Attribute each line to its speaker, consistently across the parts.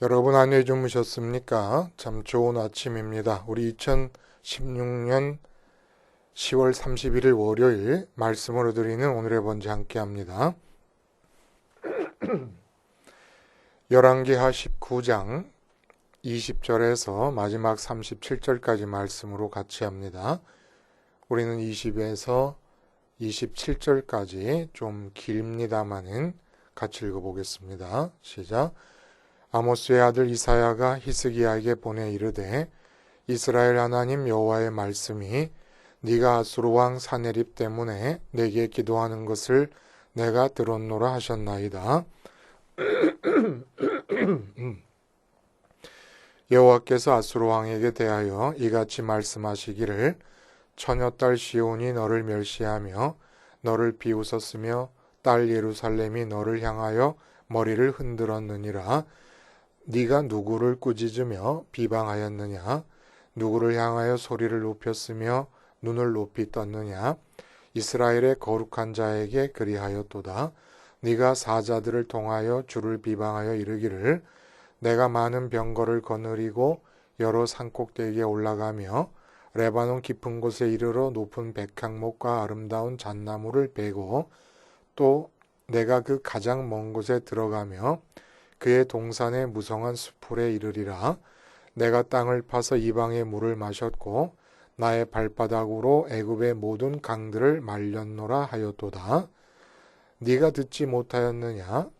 Speaker 1: 여러분 안녕히 주무셨습니까? 참 좋은 아침입니다. 우리 2016년 10월 31일 월요일 말씀으로 드리는 오늘의 번제 함께 합니다. 열왕기하 19장 20절에서 마지막 37절까지 말씀으로 같이 합니다. 우리는 20에서 27절까지 좀 깁니다마는 같이 읽어보겠습니다. 시작. 아모스의 아들 이사야가 히스기야에게 보내 이르되 이스라엘 하나님 여호와의 말씀이 네가 아수르 왕 사네립 때문에 내게 기도하는 것을 내가 들었노라 하셨나이다. 여호와께서 아수르 왕에게 대하여 이같이 말씀하시기를 처녀딸 시온이 너를 멸시하며 너를 비웃었으며 딸 예루살렘이 너를 향하여 머리를 흔들었느니라. 네가 누구를 꾸짖으며 비방하였느냐? 누구를 향하여 소리를 높였으며 눈을 높이 떴느냐? 이스라엘의 거룩한 자에게 그리하였도다. 네가 사자들을 통하여 주를 비방하여 이르기를 내가 많은 병거를 거느리고 여러 산꼭대기에 올라가며 레바논 깊은 곳에 이르러 높은 백향목과 아름다운 잣나무를 베고 또 내가 그 가장 먼 곳에 들어가며 그의 동산의 무성한 수풀에 이르리라. 내가 땅을 파서 이방의 물을 마셨고 나의 발바닥으로 애굽의 모든 강들을 말렸노라 하였도다. 네가 듣지 못하였느냐?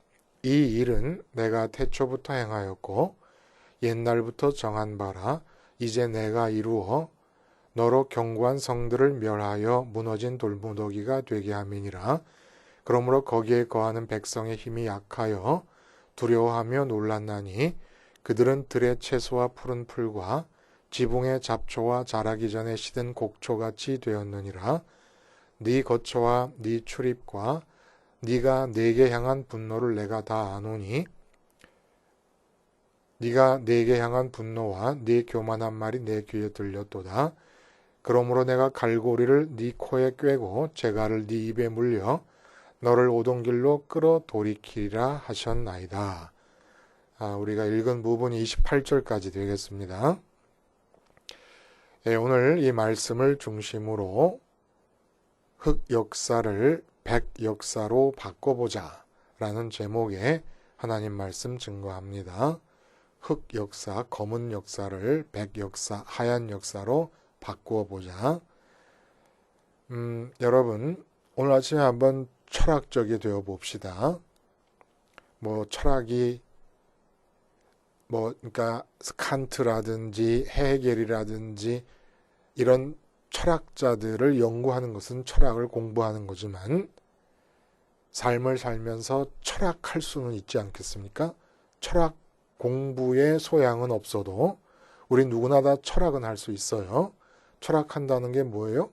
Speaker 1: 이 일은 내가 태초부터 행하였고 옛날부터 정한 바라. 이제 내가 이루어 너로 견고한 성들을 멸하여 무너진 돌무더기가 되게 함이니라. 그러므로 거기에 거하는 백성의 힘이 약하여 두려워하며 놀랐나니 그들은 들의 채소와 푸른 풀과 지붕의 잡초와 자라기 전에 시든 곡초같이 되었느니라. 네 거처와 네 출입과 네가 내게 향한 분노를 내가 다 아노니 네가 내게 향한 분노와 네 교만한 말이 내 귀에 들렸도다. 그러므로 내가 갈고리를 네 코에 꿰고 재갈을 네 입에 물려 너를 오던 길로 끌어 돌이키리라 하셨나이다. 우리가 읽은 부분이 28절까지 되겠습니다. 오늘 이 말씀을 중심으로 흑 역사를 백 역사로 바꿔보자 라는 제목의 하나님 말씀 증거합니다. 흑 역사, 검은 역사를 백 역사, 하얀 역사로 바꾸어보자. 여러분 오늘 아침에 한번 철학적이 되어 봅시다. 철학이 그러니까 칸트라든지 헤겔이라든지 이런 철학자들을 연구하는 것은 철학을 공부하는 거지만 삶을 살면서 철학할 수는 있지 않겠습니까? 철학 공부의 소양은 없어도 우리 누구나 다 철학은 할 수 있어요. 철학한다는 게 뭐예요?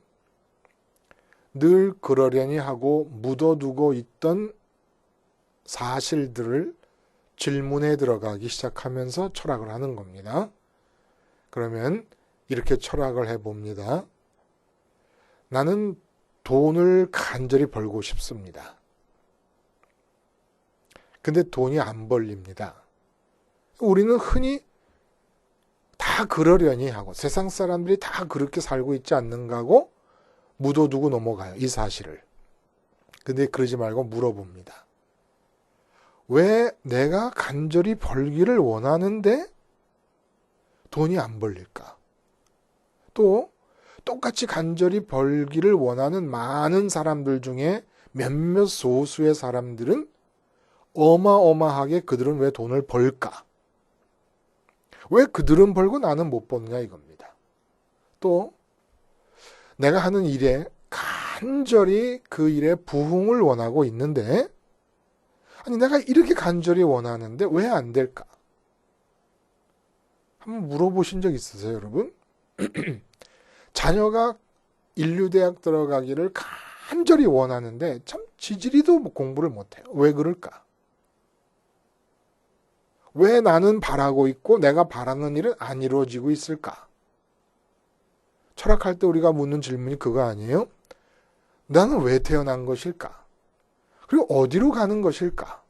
Speaker 1: 늘 그러려니 하고 묻어두고 있던 사실들을 질문에 들어가기 시작하면서 철학을 하는 겁니다. 그러면 이렇게 철학을 해봅니다. 나는 돈을 간절히 벌고 싶습니다. 근데 돈이 안 벌립니다. 우리는 흔히 다 그러려니 하고 세상 사람들이 다 그렇게 살고 있지 않는가 하고 묻어두고 넘어가요. 이 사실을. 근데 그러지 말고 물어봅니다. 왜 내가 간절히 벌기를 원하는데 돈이 안 벌릴까? 또 똑같이 간절히 벌기를 원하는 많은 사람들 중에 몇몇 소수의 사람들은 어마어마하게 그들은 왜 돈을 벌까? 왜 그들은 벌고 나는 못 버느냐 이겁니다. 또 내가 하는 일에 간절히 그 일에 부흥을 원하고 있는데 아니 내가 이렇게 간절히 원하는데 왜 안 될까? 한번 물어보신 적 있으세요, 여러분? 자녀가 인류대학 들어가기를 간절히 원하는데 참 지지리도 공부를 못해요. 왜 그럴까? 왜 나는 바라고 있고 내가 바라는 일은 안 이루어지고 있을까? 철학할 때 우리가 묻는 질문이 그거 아니에요? 나는 왜 태어난 것일까? 그리고 어디로 가는 것일까?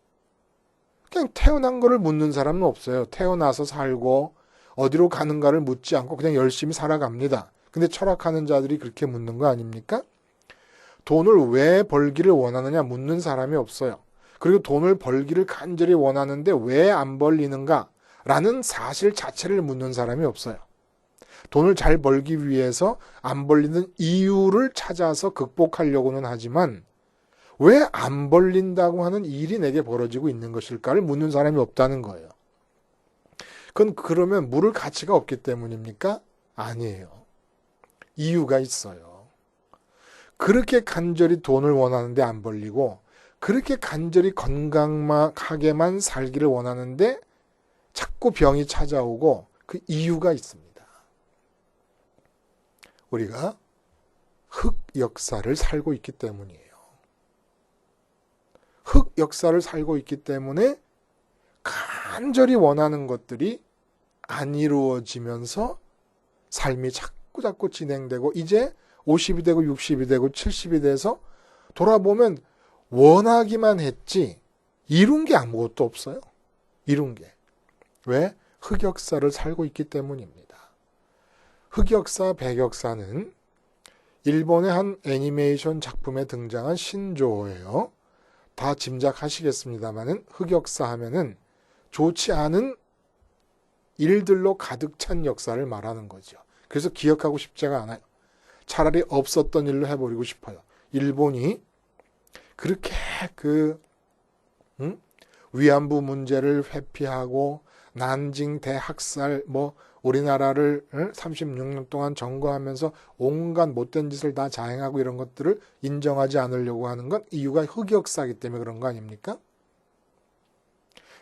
Speaker 1: 그냥 태어난 거를 묻는 사람은 없어요. 태어나서 살고 어디로 가는가를 묻지 않고 그냥 열심히 살아갑니다. 근데 철학하는 자들이 그렇게 묻는 거 아닙니까? 돈을 왜 벌기를 원하느냐 묻는 사람이 없어요. 그리고 돈을 벌기를 간절히 원하는데 왜 안 벌리는가 라는 사실 자체를 묻는 사람이 없어요. 돈을 잘 벌기 위해서 안 벌리는 이유를 찾아서 극복하려고는 하지만 왜 안 벌린다고 하는 일이 내게 벌어지고 있는 것일까를 묻는 사람이 없다는 거예요. 그건 그러면 물을 가치가 없기 때문입니까? 아니에요. 이유가 있어요. 그렇게 간절히 돈을 원하는데 안 벌리고 그렇게 간절히 건강하게만 살기를 원하는데 자꾸 병이 찾아오고 그 이유가 있습니다. 우리가 흑 역사를 살고 있기 때문이에요. 흑 역사를 살고 있기 때문에 간절히 원하는 것들이 안 이루어지면서 삶이 자꾸 진행되고 이제 50이 되고 60이 되고 70이 돼서 돌아보면 원하기만 했지 이룬 게 아무것도 없어요. 이룬 게. 왜? 흑역사를 살고 있기 때문입니다. 흑역사, 백역사는 일본의 한 애니메이션 작품에 등장한 신조어예요. 다 짐작하시겠습니다만은 흑역사 하면은 좋지 않은 일들로 가득 찬 역사를 말하는 거죠. 그래서 기억하고 싶지가 않아요. 차라리 없었던 일로 해버리고 싶어요. 일본이 그렇게 위안부 문제를 회피하고 난징 대학살 우리나라를 36년 동안 점거하면서 온갖 못된 짓을 다 자행하고 이런 것들을 인정하지 않으려고 하는 건 이유가 흑역사이기 때문에 그런 거 아닙니까?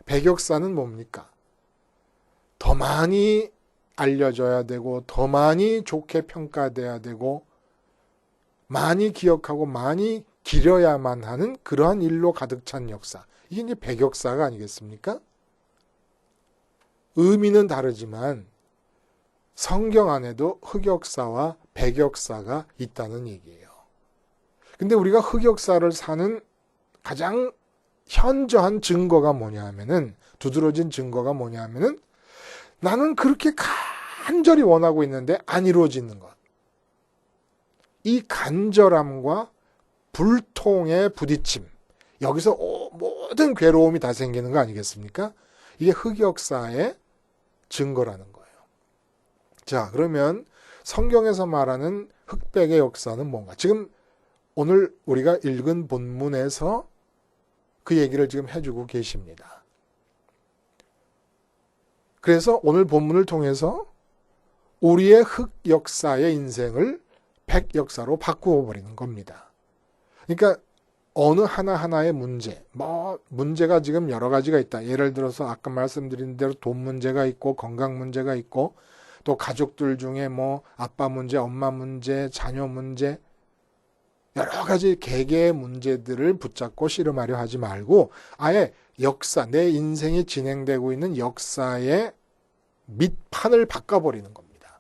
Speaker 1: 백역사는 뭡니까? 더 많이 알려져야 되고 더 많이 좋게 평가돼야 되고 많이 기억하고 많이 기려야만 하는 그러한 일로 가득 찬 역사. 이게 이제 백역사가 아니겠습니까? 의미는 다르지만 성경 안에도 흑역사와 백역사가 있다는 얘기예요. 근데 우리가 흑역사를 사는 가장 현저한 증거가 뭐냐 하면은 두드러진 증거가 뭐냐 하면은 나는 그렇게 간절히 원하고 있는데 안 이루어지는 것. 이 간절함과 불통의 부딪힘. 여기서 모든 괴로움이 다 생기는 거 아니겠습니까? 이게 흑역사의 증거라는 거예요. 자, 그러면 성경에서 말하는 흑백의 역사는 뭔가? 지금 오늘 우리가 읽은 본문에서 그 얘기를 지금 해주고 계십니다. 그래서 오늘 본문을 통해서 우리의 흑역사의 인생을 백역사로 바꾸어 버리는 겁니다. 그러니까 어느 하나하나의 문제, 문제가 지금 여러 가지가 있다. 예를 들어서 아까 말씀드린 대로 돈 문제가 있고 건강 문제가 있고 또 가족들 중에 아빠 문제, 엄마 문제, 자녀 문제 여러 가지 개개의 문제들을 붙잡고 씨름하려 하지 말고 아예 역사, 내 인생이 진행되고 있는 역사의 밑판을 바꿔버리는 겁니다.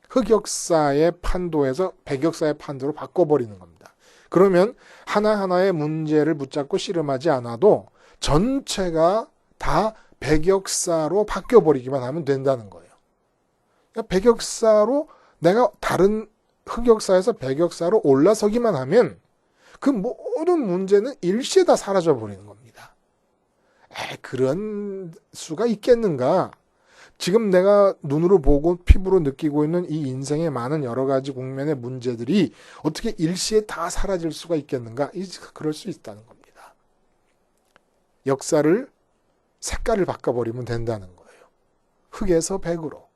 Speaker 1: 흑역사의 판도에서 백역사의 판도로 바꿔버리는 겁니다. 그러면 하나하나의 문제를 붙잡고 씨름하지 않아도 전체가 다 백역사로 바뀌어버리기만 하면 된다는 거예요. 그러니까 백역사로 내가 다른 흑역사에서 백역사로 올라서기만 하면 그 모든 문제는 일시에 다 사라져버리는 겁니다. 그런 수가 있겠는가? 지금 내가 눈으로 보고 피부로 느끼고 있는 이 인생의 많은 여러 가지 국면의 문제들이 어떻게 일시에 다 사라질 수가 있겠는가? 그럴 수 있다는 겁니다. 역사를 색깔을 바꿔버리면 된다는 거예요. 흑에서 백으로.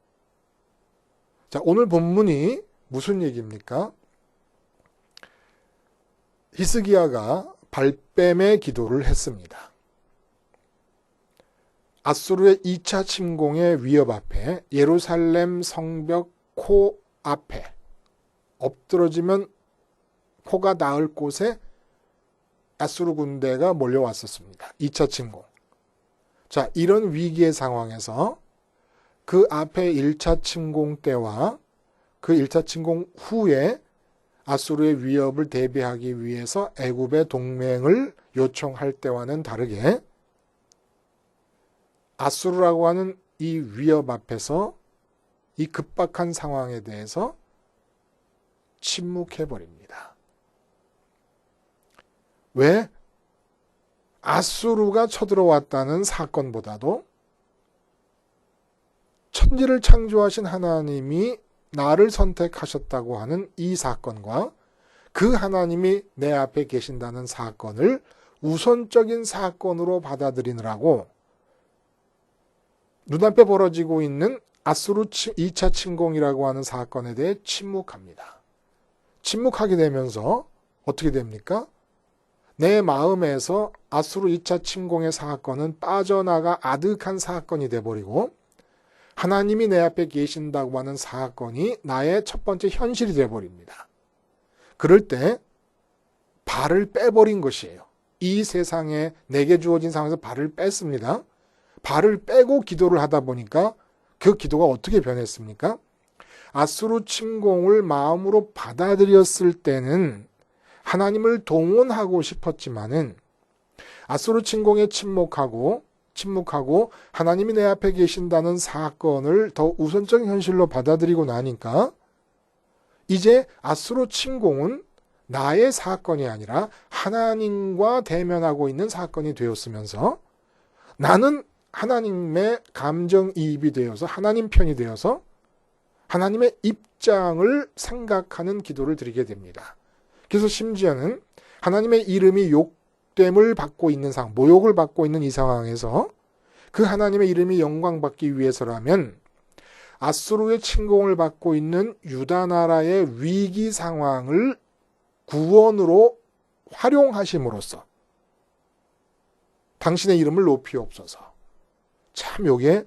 Speaker 1: 자, 오늘 본문이 무슨 얘기입니까? 히스기야가 발뺌의 기도를 했습니다. 아수르의 2차 침공의 위협 앞에 예루살렘 성벽 코 앞에 엎드러지면 코가 닿을 곳에 아수르 군대가 몰려왔었습니다. 2차 침공. 자, 이런 위기의 상황에서 그 앞에 1차 침공 때와 그 1차 침공 후에 아수르의 위협을 대비하기 위해서 애굽의 동맹을 요청할 때와는 다르게 아수르라고 하는 이 위협 앞에서 이 급박한 상황에 대해서 침묵해버립니다. 왜? 아수르가 쳐들어왔다는 사건보다도 천지를 창조하신 하나님이 나를 선택하셨다고 하는 이 사건과 그 하나님이 내 앞에 계신다는 사건을 우선적인 사건으로 받아들이느라고 눈앞에 벌어지고 있는 아수르 2차 침공이라고 하는 사건에 대해 침묵합니다. 침묵하게 되면서 어떻게 됩니까? 내 마음에서 아수르 2차 침공의 사건은 빠져나가 아득한 사건이 돼버리고 하나님이 내 앞에 계신다고 하는 사건이 나의 첫 번째 현실이 돼버립니다. 그럴 때 발을 빼버린 것이에요. 이 세상에 내게 주어진 상황에서 발을 뺐습니다. 발을 빼고 기도를 하다 보니까 그 기도가 어떻게 변했습니까? 아수르 침공을 마음으로 받아들였을 때는 하나님을 동원하고 싶었지만은 아수르 침공에 침묵하고 하나님이 내 앞에 계신다는 사건을 더 우선적인 현실로 받아들이고 나니까 이제 아수르 침공은 나의 사건이 아니라 하나님과 대면하고 있는 사건이 되었으면서 나는 하나님의 감정이입이 되어서 하나님 편이 되어서 하나님의 입장을 생각하는 기도를 드리게 됩니다. 그래서 심지어는 하나님의 이름이 욕됨을 받고 있는 상황, 모욕을 받고 있는 이 상황에서 그 하나님의 이름이 영광받기 위해서라면 아수르의 침공을 받고 있는 유다 나라의 위기 상황을 구원으로 활용하심으로써 당신의 이름을 높이옵소서. 참 요게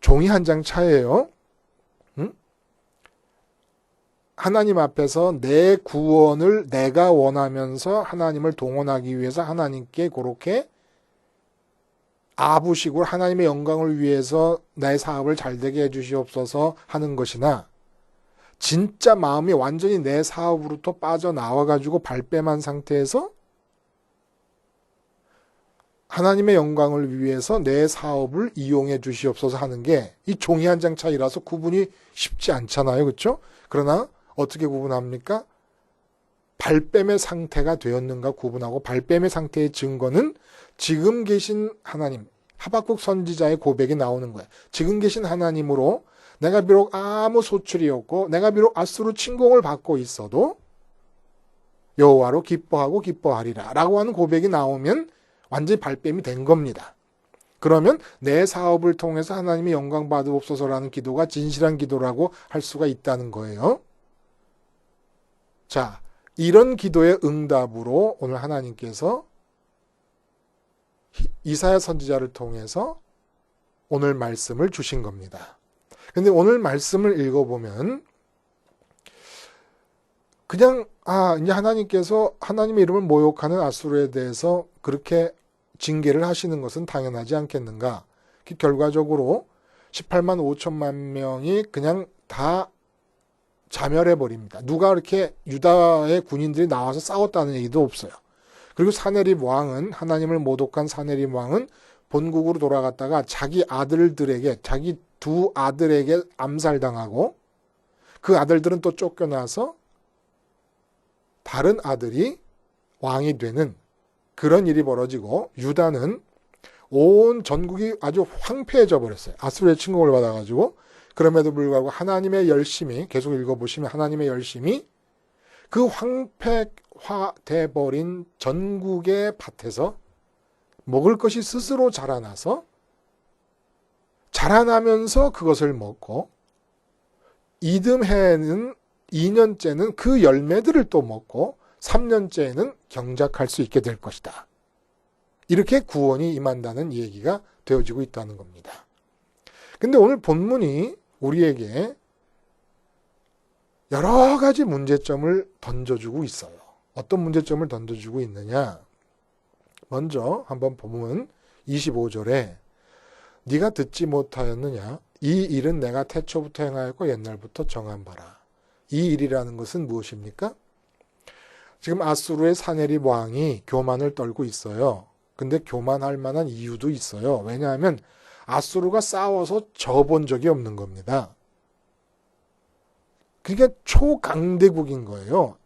Speaker 1: 종이 한 장 차이에요. 하나님 앞에서 내 구원을 내가 원하면서 하나님을 동원하기 위해서 하나님께 그렇게 아부식으로 하나님의 영광을 위해서 내 사업을 잘되게 해주시옵소서 하는 것이나 진짜 마음이 완전히 내 사업으로부터 빠져나와가지고 발뺌한 상태에서 하나님의 영광을 위해서 내 사업을 이용해 주시옵소서 하는 게 이 종이 한 장 차이라서 구분이 쉽지 않잖아요. 그렇죠? 그러나 어떻게 구분합니까? 발뺌의 상태가 되었는가 구분하고 발뺌의 상태의 증거는 지금 계신 하나님, 하박국 선지자의 고백이 나오는 거예요. 지금 계신 하나님으로 내가 비록 아무 소출이 없고 내가 비록 아수르 침공을 받고 있어도 여호와로 기뻐하고 기뻐하리라 라고 하는 고백이 나오면 완전히 발뺌이 된 겁니다. 그러면 내 사업을 통해서 하나님이 영광 받으옵소서라는 기도가 진실한 기도라고 할 수가 있다는 거예요. 자, 이런 기도의 응답으로 오늘 하나님께서 이사야 선지자를 통해서 오늘 말씀을 주신 겁니다. 근데 오늘 말씀을 읽어보면 그냥 이제 하나님께서 하나님의 이름을 모욕하는 아수르에 대해서 그렇게 징계를 하시는 것은 당연하지 않겠는가? 결과적으로 18만 5천만 명이 그냥 다 자멸해버립니다. 누가 이렇게 유다의 군인들이 나와서 싸웠다는 얘기도 없어요. 그리고 사네립 왕은 하나님을 모독한 사네립 왕은 본국으로 돌아갔다가 자기 아들들에게 자기 두 아들에게 암살당하고 그 아들들은 또 쫓겨나서 다른 아들이 왕이 되는 그런 일이 벌어지고 유다는 온 전국이 아주 황폐해져 버렸어요. 아수르의 침공을 받아가지고. 그럼에도 불구하고 하나님의 열심이 계속 읽어보시면 하나님의 열심이 그 황폐화돼 버린 전국의 밭에서 먹을 것이 스스로 자라나서 자라나면서 그것을 먹고 이듬해는 2년째는 그 열매들을 또 먹고 3년째에는 경작할 수 있게 될 것이다. 이렇게 구원이 임한다는 얘기가 되어지고 있다는 겁니다. 근데 오늘 본문이 우리에게 여러 가지 문제점을 던져주고 있어요. 어떤 문제점을 던져주고 있느냐? 먼저 한번 보면 25절에 네가 듣지 못하였느냐? 이 일은 내가 태초부터 행하였고 옛날부터 정한 바라. 이 일이라는 것은 무엇입니까? 지금 아수르의 사네립 왕이 교만을 떨고 있어요. 근데 교만할 만한 이유도 있어요. 왜냐하면 아수르가 싸워서 져본 적이 없는 겁니다. 그러니까 초강대국인 거예요.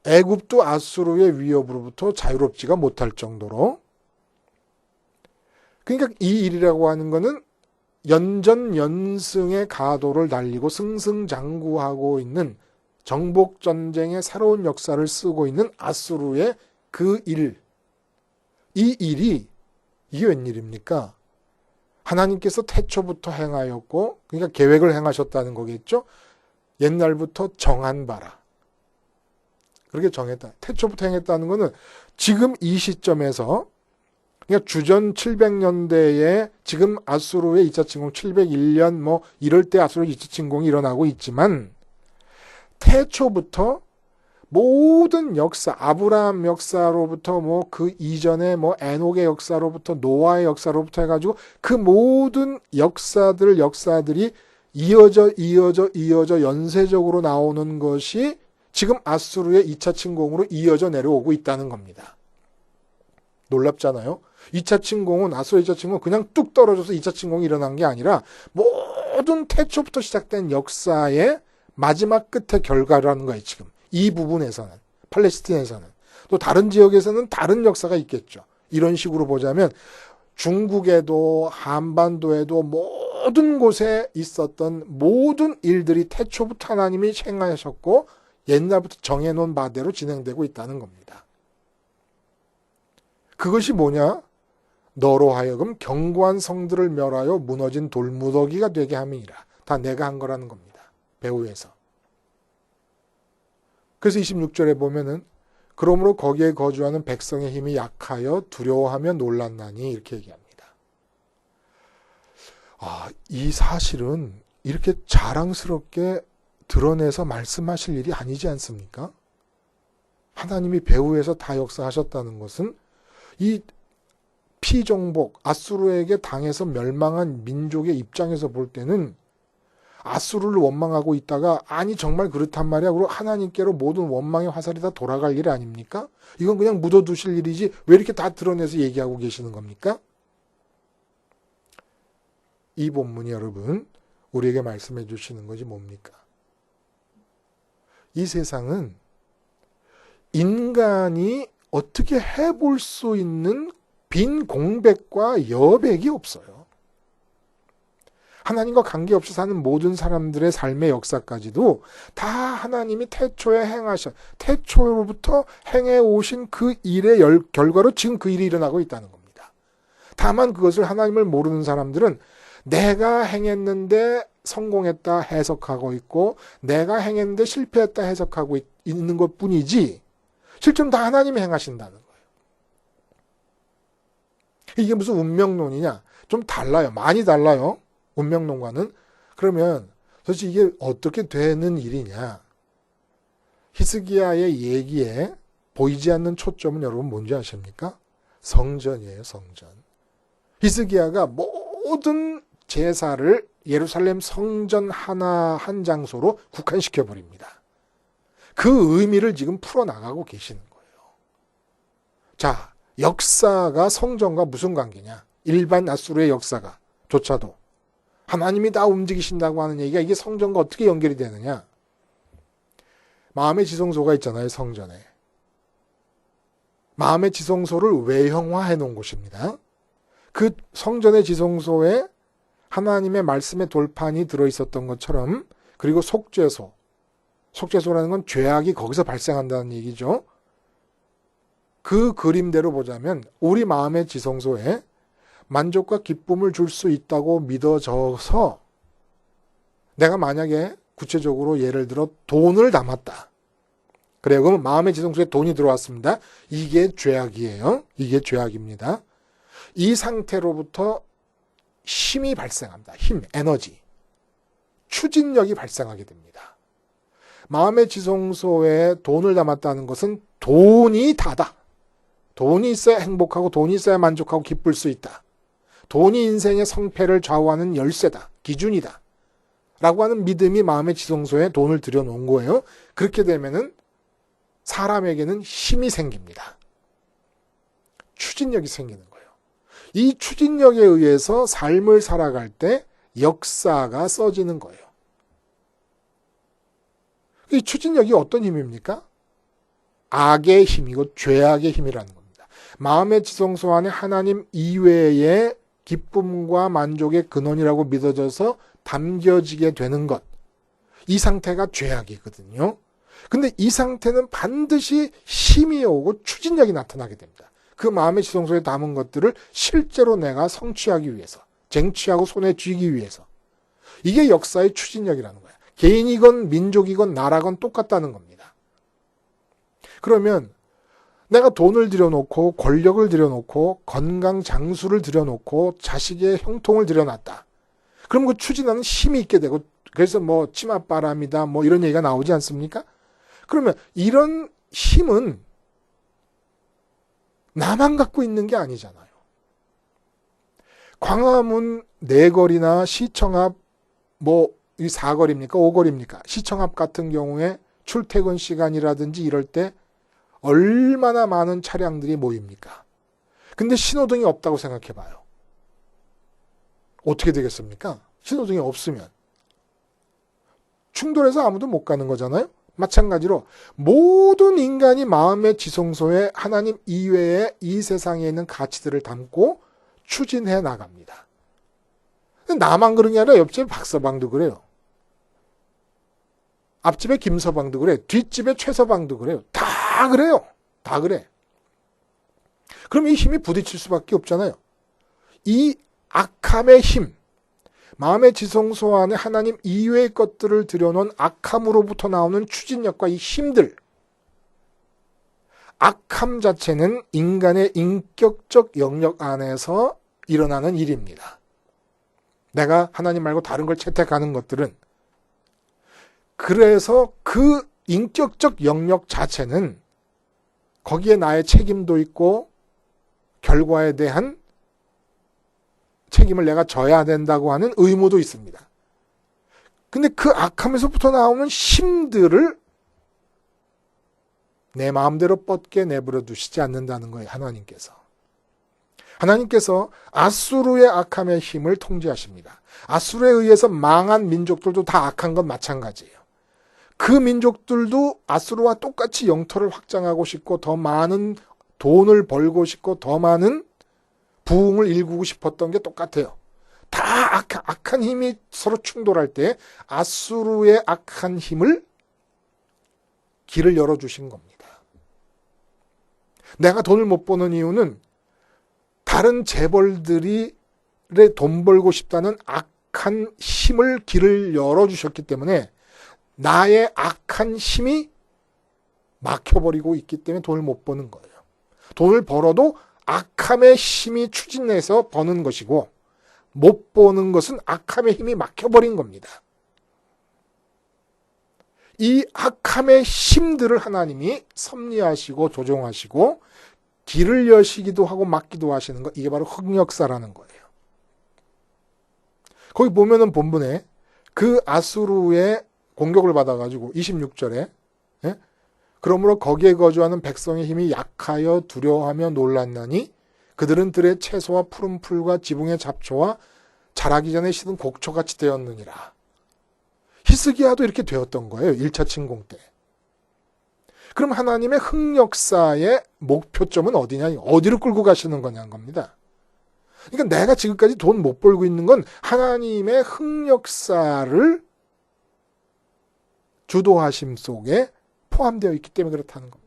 Speaker 1: 애굽도 아수르의 위협으로부터 자유롭지가 못할 정도로. 그러니까 이 일이라고 하는 거는 연전연승의 가도를 달리고 승승장구하고 있는 정복전쟁의 새로운 역사를 쓰고 있는 아수르의 그 일, 이 일이 이게 웬일입니까? 하나님께서 태초부터 행하였고, 그러니까 계획을 행하셨다는 거겠죠? 옛날부터 정한 바라. 그렇게 정했다. 태초부터 행했다는 거는 지금 이 시점에서, 그러니까 주전 700년대에 지금 아수르의 2차 침공 701년 뭐 이럴 때 아수르의 2차 침공이 일어나고 있지만 태초부터 모든 역사, 아브라함 역사로부터 뭐 그 이전에 뭐 에녹의 역사로부터 노아의 역사로부터 해가지고 그 모든 역사들이 이어져 연쇄적으로 나오는 것이 지금 아수르의 2차 침공으로 이어져 내려오고 있다는 겁니다. 놀랍잖아요. 2차 침공은 아수르 2차 침공은 그냥 뚝 떨어져서 2차 침공이 일어난 게 아니라 모든 태초부터 시작된 역사의 마지막 끝의 결과라는 거예요. 지금 이 부분에서는, 팔레스틴에서는. 또 다른 지역에서는 다른 역사가 있겠죠. 이런 식으로 보자면 중국에도 한반도에도 모든 곳에 있었던 모든 일들이 태초부터 하나님이 행하셨고 옛날부터 정해놓은 바대로 진행되고 있다는 겁니다. 그것이 뭐냐? 너로 하여금 견고한 성들을 멸하여 무너진 돌무더기가 되게 함이니라. 다 내가 한 거라는 겁니다. 배후에서. 그래서 26절에 보면은 그러므로 거기에 거주하는 백성의 힘이 약하여 두려워하며 놀랐나니 이렇게 얘기합니다. 이 사실은 이렇게 자랑스럽게 드러내서 말씀하실 일이 아니지 않습니까? 하나님이 배후에서 다 역사하셨다는 것은 이 피정복, 아수르에게 당해서 멸망한 민족의 입장에서 볼 때는 아수르를 원망하고 있다가 아니 정말 그렇단 말이야. 그리고 하나님께로 모든 원망의 화살이 다 돌아갈 일 아닙니까? 이건 그냥 묻어두실 일이지 왜 이렇게 다 드러내서 얘기하고 계시는 겁니까? 이 본문이 여러분 우리에게 말씀해 주시는 것이 뭡니까? 이 세상은 인간이 어떻게 해볼 수 있는 빈 공백과 여백이 없어요. 하나님과 관계없이 사는 모든 사람들의 삶의 역사까지도 다 하나님이 태초로부터 행해 오신 그 일의 결과로 지금 그 일이 일어나고 있다는 겁니다. 다만 그것을 하나님을 모르는 사람들은 내가 행했는데 성공했다 해석하고 있고 내가 행했는데 실패했다 해석하고 있는 것 뿐이지 실제로 다 하나님이 행하신다는 거예요. 이게 무슨 운명론이냐? 좀 달라요. 많이 달라요. 운명론과는. 그러면 도대체 이게 어떻게 되는 일이냐? 히스기야의 얘기에 보이지 않는 초점은 여러분 뭔지 아십니까? 성전이에요. 성전. 히스기야가 모든 제사를 예루살렘 성전 한 장소로 국한시켜버립니다. 그 의미를 지금 풀어나가고 계시는 거예요. 자, 역사가 성전과 무슨 관계냐? 일반 아수르의 역사가 조차도 하나님이 다 움직이신다고 하는 얘기가 이게 성전과 어떻게 연결이 되느냐? 마음의 지성소가 있잖아요, 성전에. 마음의 지성소를 외형화해 놓은 곳입니다. 그 성전의 지성소에 하나님의 말씀의 돌판이 들어있었던 것처럼 그리고 속죄소라는 건 죄악이 거기서 발생한다는 얘기죠. 그 그림대로 보자면 우리 마음의 지성소에 만족과 기쁨을 줄 수 있다고 믿어져서 내가 만약에 구체적으로 예를 들어 돈을 담았다. 그래요. 그러면 마음의 지성소에 돈이 들어왔습니다. 이게 죄악이에요. 이게 죄악입니다. 이 상태로부터 힘이 발생합니다. 힘, 에너지, 추진력이 발생하게 됩니다. 마음의 지성소에 돈을 담았다는 것은 돈이 다다. 돈이 있어야 행복하고 돈이 있어야 만족하고 기쁠 수 있다. 돈이 인생의 성패를 좌우하는 열쇠다. 기준이다. 라고 하는 믿음이 마음의 지성소에 돈을 들여놓은 거예요. 그렇게 되면은 사람에게는 힘이 생깁니다. 추진력이 생기는 거예요. 이 추진력에 의해서 삶을 살아갈 때 역사가 써지는 거예요. 이 추진력이 어떤 힘입니까? 악의 힘이고 죄악의 힘이라는 겁니다. 마음의 지성소 안에 하나님 이외의 기쁨과 만족의 근원이라고 믿어져서 담겨지게 되는 것. 이 상태가 죄악이거든요. 근데 이 상태는 반드시 힘이 오고 추진력이 나타나게 됩니다. 그 마음의 지성소에 담은 것들을 실제로 내가 성취하기 위해서, 쟁취하고 손에 쥐기 위해서. 이게 역사의 추진력이라는 거야. 개인이건 민족이건 나라건 똑같다는 겁니다. 그러면 내가 돈을 들여놓고 권력을 들여놓고 건강 장수를 들여놓고 자식의 형통을 들여놨다. 그럼 그 추진하는 힘이 있게 되고, 그래서 뭐 치맛바람이다 뭐 이런 얘기가 나오지 않습니까? 그러면 이런 힘은 나만 갖고 있는 게 아니잖아요. 광화문 내거리나 시청 앞 뭐 이 4거리입니까? 5거리입니까? 시청 앞 같은 경우에 출퇴근 시간이라든지 이럴 때 얼마나 많은 차량들이 모입니까? 근데 신호등이 없다고 생각해 봐요. 어떻게 되겠습니까? 신호등이 없으면. 충돌해서 아무도 못 가는 거잖아요? 마찬가지로 모든 인간이 마음의 지성소에 하나님 이외에 이 세상에 있는 가치들을 담고 추진해 나갑니다. 나만 그런 게 아니라 옆집에 박서방도 그래요. 앞집에 김서방도 그래. 뒷집에 최서방도 그래요. 다 그래요. 다 그래. 그럼 이 힘이 부딪힐 수밖에 없잖아요. 이 악함의 힘, 마음의 지성소 안에 하나님 이외의 것들을 들여놓은 악함으로부터 나오는 추진력과 이 힘들, 악함 자체는 인간의 인격적 영역 안에서 일어나는 일입니다. 내가 하나님 말고 다른 걸 채택하는 것들은, 그래서 그 인격적 영역 자체는 거기에 나의 책임도 있고 결과에 대한 책임을 내가 져야 된다고 하는 의무도 있습니다. 근데 그 악함에서부터 나오는 힘들을 내 마음대로 뻗게 내버려 두시지 않는다는 거예요. 하나님께서. 하나님께서 아수르의 악함의 힘을 통제하십니다. 아수르에 의해서 망한 민족들도 다 악한 건 마찬가지예요. 그 민족들도 아수르와 똑같이 영토를 확장하고 싶고 더 많은 돈을 벌고 싶고 더 많은 부흥을 일구고 싶었던 게 똑같아요. 다 악한 힘이 서로 충돌할 때 아수르의 악한 힘을 길을 열어주신 겁니다. 내가 돈을 못 버는 이유는 다른 재벌들이 돈 벌고 싶다는 악한 힘을 길을 열어주셨기 때문에 나의 악한 힘이 막혀버리고 있기 때문에 돈을 못 버는 거예요. 돈을 벌어도 악함의 힘이 추진해서 버는 것이고 못 버는 것은 악함의 힘이 막혀버린 겁니다. 이 악함의 힘들을 하나님이 섭리하시고 조종하시고 길을 여시기도 하고 막기도 하시는 것, 이게 바로 흑역사라는 거예요. 거기 보면은 본문에 그 아수르의 공격을 받아가지고 26절에 그러므로 거기에 거주하는 백성의 힘이 약하여 두려워하며 놀랐나니 그들은 들의 채소와 푸른 풀과 지붕의 잡초와 자라기 전에 시든 곡초같이 되었느니라. 히스기야도 이렇게 되었던 거예요. 1차 침공 때. 그럼 하나님의 흑역사의 목표점은 어디냐? 어디로 끌고 가시는 거냐는 겁니다. 그러니까 내가 지금까지 돈 못 벌고 있는 건 하나님의 흑역사를 주도하심 속에 포함되어 있기 때문에 그렇다는 겁니다.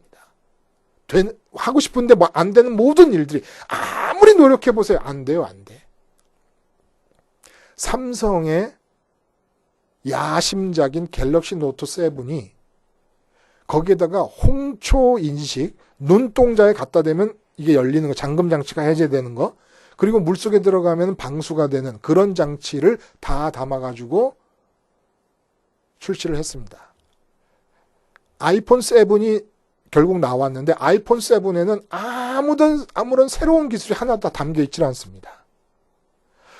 Speaker 1: 하고 싶은데 뭐 안 되는 모든 일들이 아무리 노력해 보세요. 안 돼요. 안 돼. 삼성의 야심작인 갤럭시 노트 7이 거기에다가 홍초 인식, 눈동자에 갖다 대면 이게 열리는 거, 잠금 장치가 해제되는 거, 그리고 물속에 들어가면 방수가 되는 그런 장치를 다 담아가지고 출시를 했습니다. 아이폰 7이 결국 나왔는데 아이폰 7에는 아무런 새로운 기술이 하나도 다 담겨 있지 않습니다.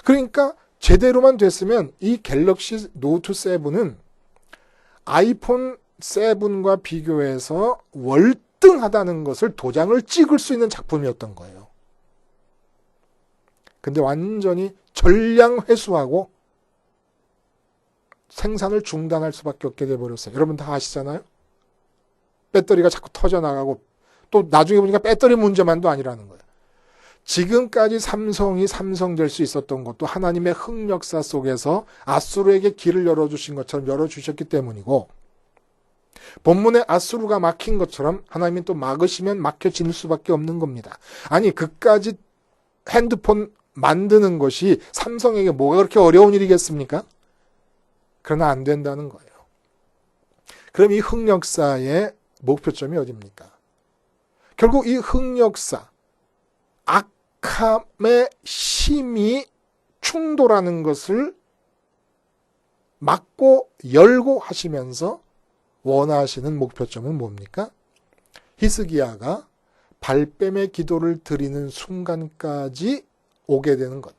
Speaker 1: 그러니까 제대로만 됐으면 이 갤럭시 노트 7은 아이폰 세븐과 비교해서 월등하다는 것을 도장을 찍을 수 있는 작품이었던 거예요. 근데 완전히 전량 회수하고 생산을 중단할 수밖에 없게 돼버렸어요. 여러분 다 아시잖아요? 배터리가 자꾸 터져나가고 또 나중에 보니까 배터리 문제만도 아니라는 거예요. 지금까지 삼성이 삼성될 수 있었던 것도 하나님의 흑역사 속에서 아수르에게 길을 열어주신 것처럼 열어주셨기 때문이고, 본문에 아수르가 막힌 것처럼 하나님이 또 막으시면 막혀질 수밖에 없는 겁니다. 아니 그까지 핸드폰 만드는 것이 삼성에게 뭐가 그렇게 어려운 일이겠습니까? 그러나 안 된다는 거예요. 그럼 이 흑역사의 목표점이 어디입니까? 결국 이 흑역사, 악함의 힘이 충돌하는 것을 막고 열고 하시면서 원하시는 목표점은 뭡니까? 히스기야가 발뺌의 기도를 드리는 순간까지 오게 되는 것.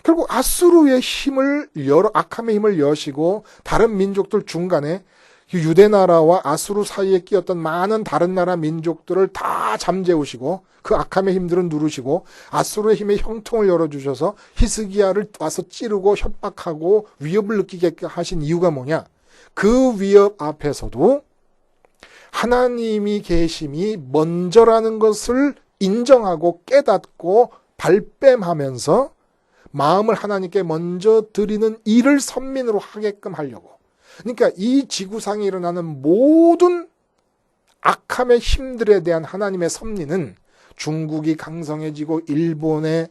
Speaker 1: 결국 아수르의 힘을 악함의 힘을 여시고 다른 민족들 중간에 유대 나라와 아수르 사이에 끼었던 많은 다른 나라 민족들을 다 잠재우시고 그 악함의 힘들은 누르시고 아수르의 힘의 형통을 열어주셔서 히스기야를 와서 찌르고 협박하고 위협을 느끼게 하신 이유가 뭐냐? 그 위협 앞에서도 하나님이 계심이 먼저라는 것을 인정하고 깨닫고 발뺌하면서 마음을 하나님께 먼저 드리는 일을 선민으로 하게끔 하려고. 그러니까 이 지구상에 일어나는 모든 악함의 힘들에 대한 하나님의 섭리는 중국이 강성해지고 일본이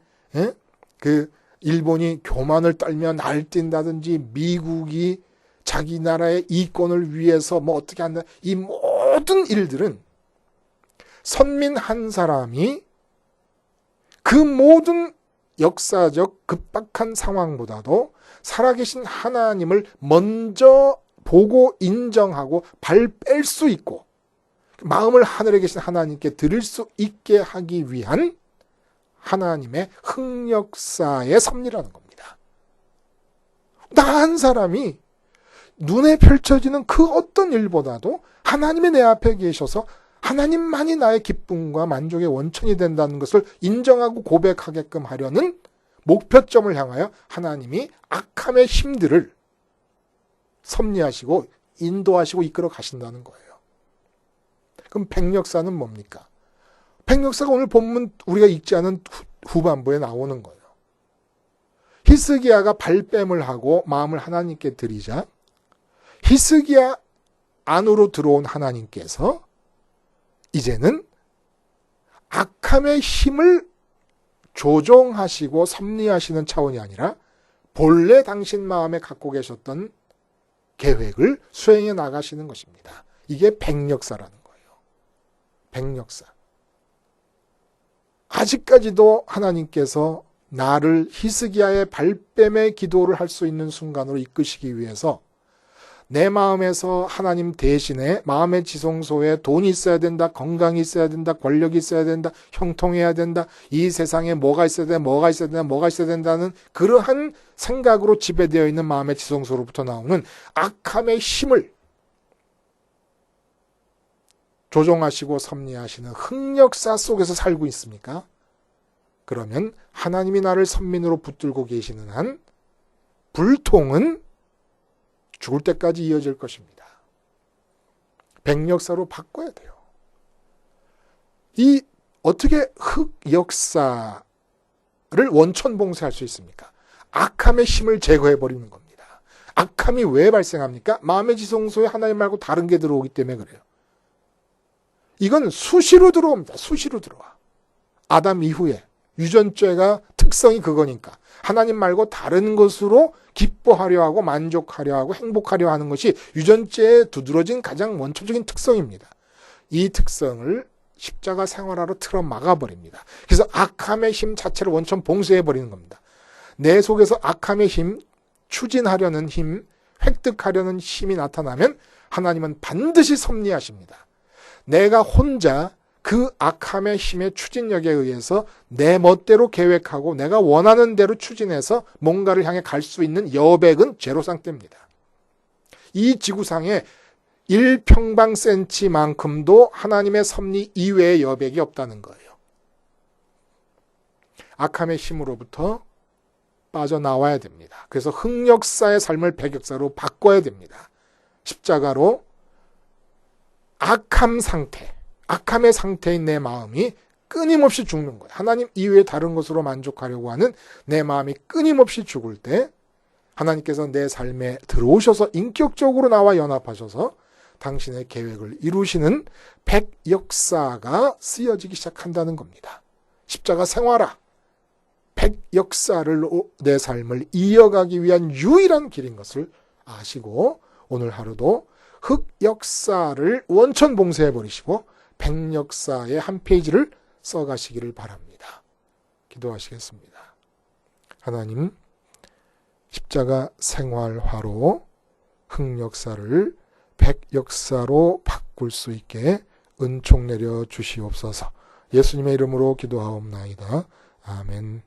Speaker 1: 교만을 떨며 날뛴다든지 미국이 자기 나라의 이권을 위해서 뭐 어떻게 한다. 이 모든 일들은 선민 한 사람이 그 모든 역사적 급박한 상황보다도 살아계신 하나님을 먼저 보고 인정하고 뺄 수 있고 마음을 하늘에 계신 하나님께 드릴 수 있게 하기 위한 하나님의 흑역사의 섭리라는 겁니다. 나 한 사람이 눈에 펼쳐지는 그 어떤 일보다도 하나님이 내 앞에 계셔서 하나님만이 나의 기쁨과 만족의 원천이 된다는 것을 인정하고 고백하게끔 하려는 목표점을 향하여 하나님이 악함의 힘들을 섭리하시고 인도하시고 이끌어 가신다는 거예요. 그럼 백역사는 뭡니까? 백역사가 오늘 본문 우리가 읽지 않은 후반부에 나오는 거예요. 히스기야가 발뺌을 하고 마음을 하나님께 드리자 히스기야 안으로 들어온 하나님께서 이제는 악함의 힘을 조종하시고 섭리하시는 차원이 아니라 본래 당신 마음에 갖고 계셨던 계획을 수행해 나가시는 것입니다. 이게 백역사라는 거예요. 백역사. 아직까지도 하나님께서 나를 히스기야의 발뺌의 기도를 할 수 있는 순간으로 이끄시기 위해서 내 마음에서 하나님 대신에 마음의 지성소에 돈이 있어야 된다, 건강이 있어야 된다, 권력이 있어야 된다, 형통해야 된다, 이 세상에 뭐가 있어야 된다, 뭐가 있어야 된다, 뭐가 있어야 된다는 그러한 생각으로 지배되어 있는 마음의 지성소로부터 나오는 악함의 힘을 조종하시고 섭리하시는 흑역사 속에서 살고 있습니까? 그러면 하나님이 나를 선민으로 붙들고 계시는 한 불통은 죽을 때까지 이어질 것입니다. 백역사로 바꿔야 돼요. 이 어떻게 흑역사를 원천봉쇄할 수 있습니까? 악함의 힘을 제거해버리는 겁니다. 악함이 왜 발생합니까? 마음의 지성소에 하나님 말고 다른 게 들어오기 때문에 그래요. 이건 수시로 들어옵니다. 수시로 들어와. 아담 이후에 유전죄가 특성이 그거니까 하나님 말고 다른 것으로 기뻐하려 하고 만족하려 하고 행복하려 하는 것이 유전죄에 두드러진 가장 원초적인 특성입니다. 이 특성을 십자가 생활화로 틀어 막아버립니다. 그래서 악함의 힘 자체를 원천 봉쇄해버리는 겁니다. 내 속에서 악함의 힘, 추진하려는 힘, 획득하려는 힘이 나타나면 하나님은 반드시 섭리하십니다. 내가 혼자 그 악함의 힘의 추진력에 의해서 내 멋대로 계획하고 내가 원하는 대로 추진해서 뭔가를 향해 갈 수 있는 여백은 제로상태입니다. 이 지구상에 1평방센치만큼도 하나님의 섭리 이외의 여백이 없다는 거예요. 악함의 힘으로부터 빠져나와야 됩니다. 그래서 흑역사의 삶을 백역사로 바꿔야 됩니다. 십자가로 악함 상태, 악함의 상태인 내 마음이 끊임없이 죽는 거예요. 하나님 이외의 다른 것으로 만족하려고 하는 내 마음이 끊임없이 죽을 때 하나님께서 내 삶에 들어오셔서 인격적으로 나와 연합하셔서 당신의 계획을 이루시는 백역사가 쓰여지기 시작한다는 겁니다. 십자가 생활화, 백역사를 내 삶을 이어가기 위한 유일한 길인 것을 아시고 오늘 하루도 흑역사를 원천 봉쇄해버리시고 백역사의 한 페이지를 써가시기를 바랍니다. 기도하시겠습니다. 하나님, 십자가 생활화로 흑역사를 백역사로 바꿀 수 있게 은총 내려 주시옵소서. 예수님의 이름으로 기도하옵나이다. 아멘.